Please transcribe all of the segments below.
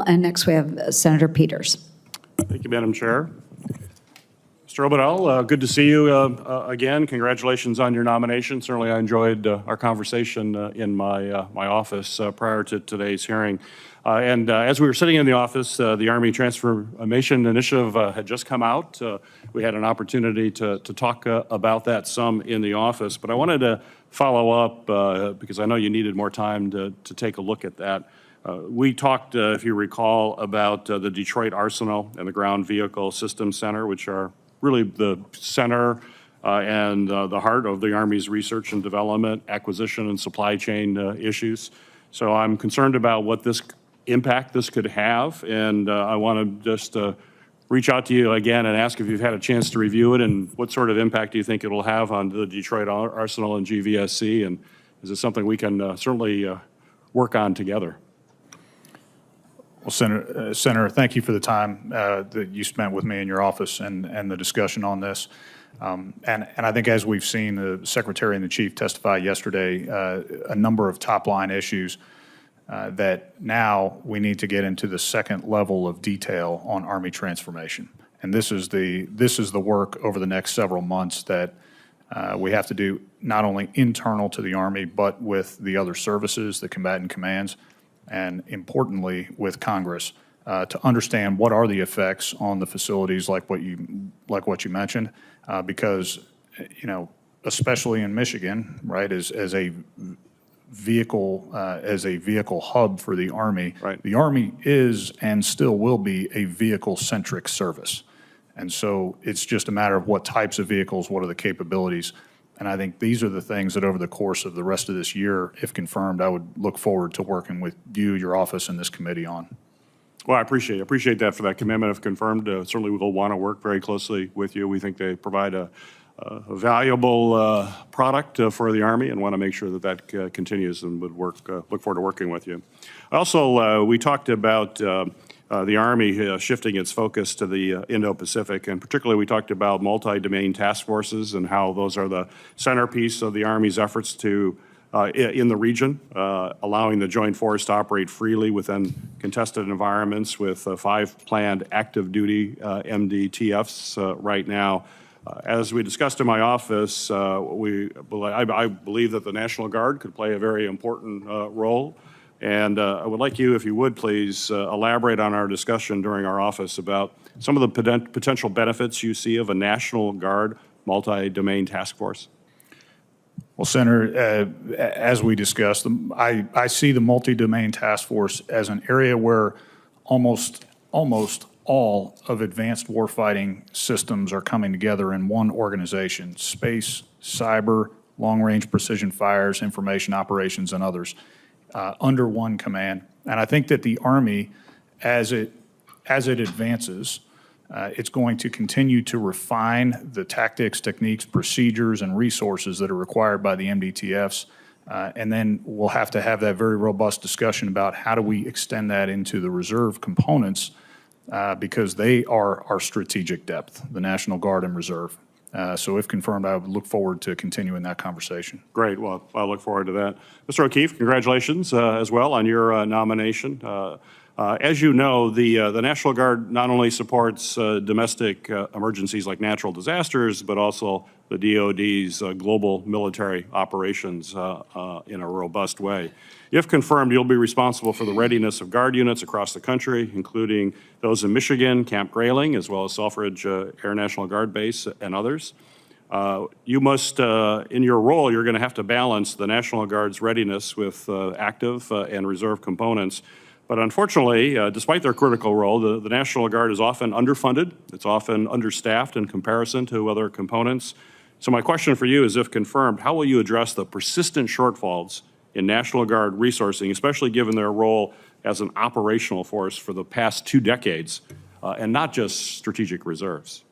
Obadal, and next we have Senator Peters. Thank you, Madam Chair. Mr. Obadal, good to see you again. Congratulations on your nomination. Certainly I enjoyed our conversation in my office prior to today's hearing. As we were sitting in the office, the Army Transformation Initiative had just come out. We had an opportunity to talk about that some in the office, but I wanted to follow up because I know you needed more time to take a look at that. We talked, if you recall, about the Detroit Arsenal and the Ground Vehicle Systems Center, which are really the center and the heart of the Army's research and development, acquisition and supply chain issues. So I'm concerned about what this impact this could have, and I want to just reach out to you again and ask if you've had a chance to review it and what sort of impact do you think it will have on the Detroit Arsenal and GVSC, and is it something we can certainly work on together? Well, Senator, thank you for the time that you spent with me in your office and the discussion on this. And I think as we've seen the Secretary and the Chief testify yesterday, a number of top-line issues that now we need to get into the second level of detail on Army transformation. And this is the work over the next several months that we have to do, not only internal to the Army, but with the other services, the combatant commands, and importantly with Congress, to understand what are the effects on the facilities like what you mentioned, because especially in Michigan, right, as a vehicle hub for the Army, right. The Army is and still will be a vehicle-centric service, and so it's just a matter of what types of vehicles, what are the capabilities. And I think these are the things that over the course of the rest of this year, if confirmed, I would look forward to working with you, your office, and this committee on. Well, I appreciate that for that commitment. If confirmed, certainly we will want to work very closely with you. We think they provide a valuable product for the Army and want to make sure that that continues and would look forward to working with you. Also, we talked about the Army shifting its focus to the Indo-Pacific, and particularly we talked about multi-domain task forces and how those are the centerpiece of the Army's efforts to in the region, allowing the Joint Force to operate freely within contested environments with 5 planned active duty MDTFs right now. As we discussed in my office, I believe that the National Guard could play a very important role. And I would like you, if you would, please elaborate on our discussion during our office about some of the potential benefits you see of a National Guard multi-domain task force. Well, Senator, as we discussed, I see the multi-domain task force as an area where almost all of advanced warfighting systems are coming together in one organization: space, cyber, long-range precision fires, information operations, and others. Under one command. And I think that the Army, as it advances, it's going to continue to refine the tactics, techniques, procedures, and resources that are required by the MDTFs. And then we'll have to have that very robust discussion about how do we extend that into the reserve components, because they are our strategic depth, the National Guard and Reserve. So if confirmed, I would look forward to continuing that conversation. Great. Well, I look forward to that. Mr. O'Keefe, congratulations as well on your nomination. As you know, the National Guard not only supports domestic emergencies like natural disasters, but also the DoD's global military operations in a robust way. If confirmed, you'll be responsible for the readiness of Guard units across the country, including those in Michigan, Camp Grayling, as well as Selfridge Air National Guard Base and others. You must, in your role, you're going to have to balance the National Guard's readiness with active and reserve components. But unfortunately, despite their critical role, the National Guard is often underfunded. It's often understaffed in comparison to other components. So my question for you is, if confirmed, how will you address the persistent shortfalls in National Guard resourcing, especially given their role as an operational force for the past 2 decades, and not just strategic reserves?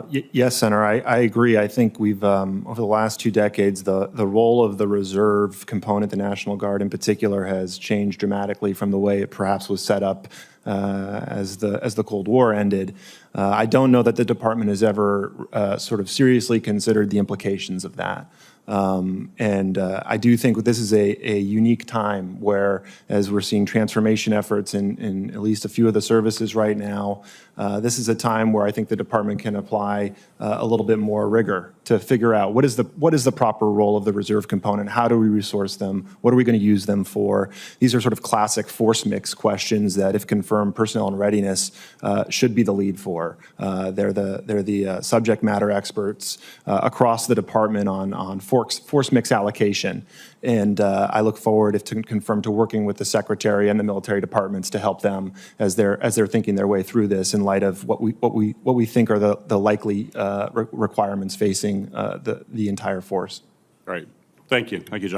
Yes, Senator, I agree. I think we've, over the last 2 decades, the role of the reserve component, the National Guard in particular, has changed dramatically from the way it perhaps was set up as the Cold War ended. I don't know that the department has ever sort of seriously considered the implications of that. And I do think this is a unique time where, as we're seeing transformation efforts in at least a few of the services right now, this is a time where I think the department can apply a little bit more rigor to figure out what is the proper role of the reserve component, how do we resource them, what are we going to use them for. These are sort of classic force mix questions that, if confirmed, personnel and readiness should be the lead for. They're the subject matter experts across the department on force mix allocation. And I look forward, if confirmed, to working with the Secretary and the military departments to help them as they're thinking their way through this in light of what we think are the likely requirements facing the entire force. Great. Thank you. Thank you, John.